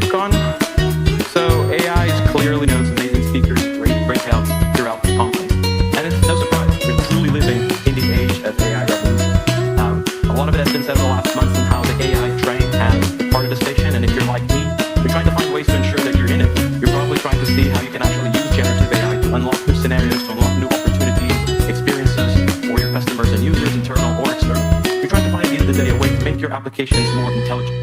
CloudNativeCon. So AI is clearly knows amazing speakers, great breakouts throughout the conference. And it's no surprise, we're truly living in the age of AI revolution. A lot of it has been said in the last months on how the AI train has departed the station, and if you're like me, you're trying to find ways to ensure that you're in it. You're probably trying to see how you can actually use generative AI to unlock new scenarios, to unlock new opportunities, experiences for your customers and users, internal or external. You're trying to find, at the end of the day, a way to make your applications more intelligent.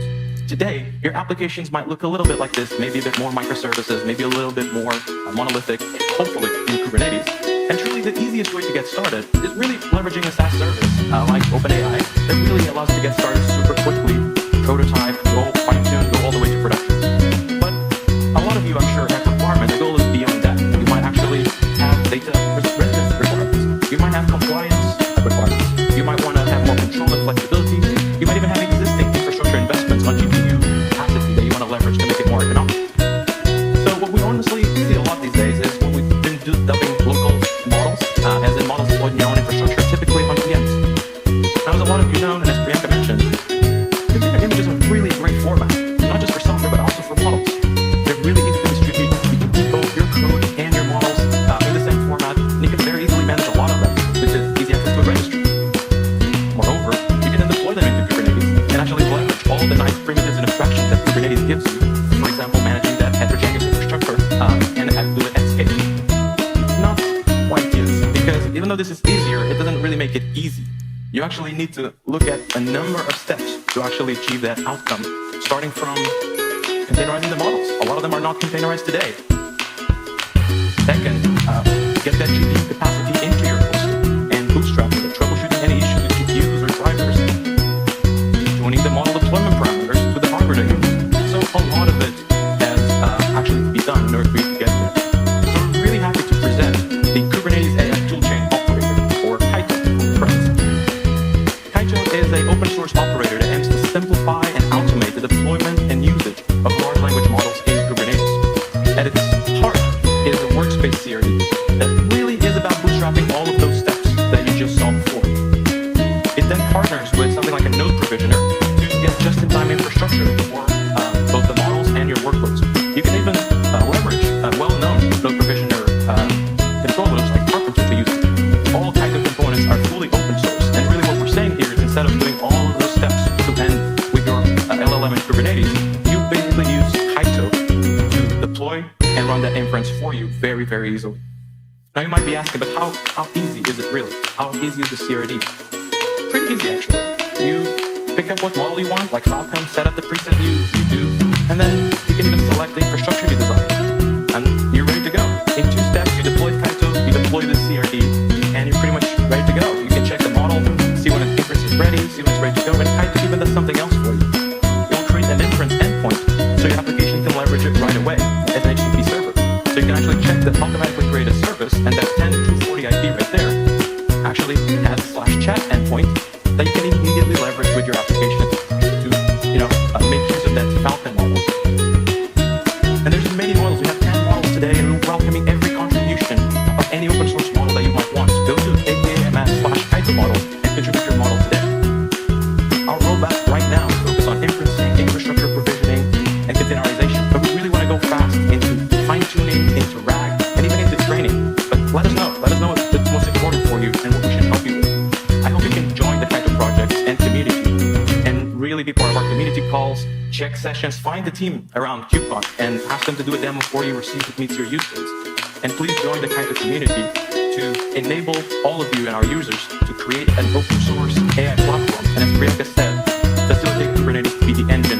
Today, your applications might look a little bit like this, maybe a bit more microservices, maybe a little bit more monolithic, hopefully in Kubernetes. And truly the easiest way to get started is really leveraging a SaaS service like OpenAI that really allows you to get started super quickly, prototype, go fine-tune, go all the way to production. But a lot of you, I'm sure, have requirements. The goal is beyond that. You might actually have data residency requirements. You might have compliance requirements. You might want to have more control and flexibility. You might even have existing infrastructure investments on GPU capacity that you want to leverage to make it more economic. So what we honestly see a lot these days is what we've been dubbing local models, as in models deployed in your own infrastructure, typically on VMs. Now, as a lot of you know, and as Priyanka mentioned, container images are really a great format, not just for software, but also for models. They're really easy to distribute. You can keep both your code and your models in the same format, and you can very easily manage a lot of them, which is easy access to a registry. Moreover, you can then deploy them into Kubernetes and actually leverage all the nice primitives and abstractions that Kubernetes gives you. For example, managing that heterogeneous infrastructure and do it at scale. Not quite yet, because even though this is easier, it doesn't really make it easy. You actually need to look at a number of steps to actually achieve that outcome, starting from containerizing the models. A lot of them are not containerized today. Second, get that GPU capacity into your host and bootstrap it, troubleshooting any issues with GPUs or drivers, tuning the model deployment parameters to the hardware that you use. So a lot of it has actually to be done in order for you to get there. So we're really happy to present the Kubernetes AI toolchain operator, or Kaito for friends. Kaito is an open source operator that aims to simplify and automate the deployment and usage of large language models in Kubernetes. At its heart is a workspace series that really is about bootstrapping all of those steps that you just saw before. It then partners with something like a node provisioner to get just-in-time infrastructure for both the models and your workloads. You can even leverage well-known node provisioner controllers like Carpenter to use it. All Kaito components are fully open source, and really what we're saying here is instead of doing all of those steps to end with your LLM in Kubernetes, you basically use Kaito to deploy and run that inference for you very, very easily. Now you might be asking, but how easy is it really? How easy is the CRD? Pretty easy actually. You pick up what model you want, like Falcon, set up the preset you do, and then you can even select the infrastructure you design. And you're ready to go. In 2 steps, you deploy Kaito, you deploy the CRD, and you're pretty much ready to go. You can check the model, see when an inference is ready, see when it's ready to go, and Kaito even does something else for you. It will create an inference endpoint, so your application can leverage it right away as an HTTP server. So you can actually check the automatically created service, and that 10.240 IP right there actually has a /chat endpoint that you can immediately leverage with your application to, make use of that Falcon model. And there's many models. We have 10 models today, and we're welcoming every contribution of any open source model that you might want. Go to AKMS/Kaito model and contribute your model today. Our roadmap right now is focused on inferencing, infrastructure provisioning, and containerization, but we really want to go fast into fine-tuning, into RAG, and even into training. But let us know what's most important for you and what we should help you with. I hope you can join the Kaito project and community and really be part of our community calls, check sessions, find the team around KubeCon and ask them to do a demo for you or see if it meets your use case. And please join the Kaito community to enable all of you and our users to create an open source AI platform, and as Priyanka said, facilitate Kubernetes to be the end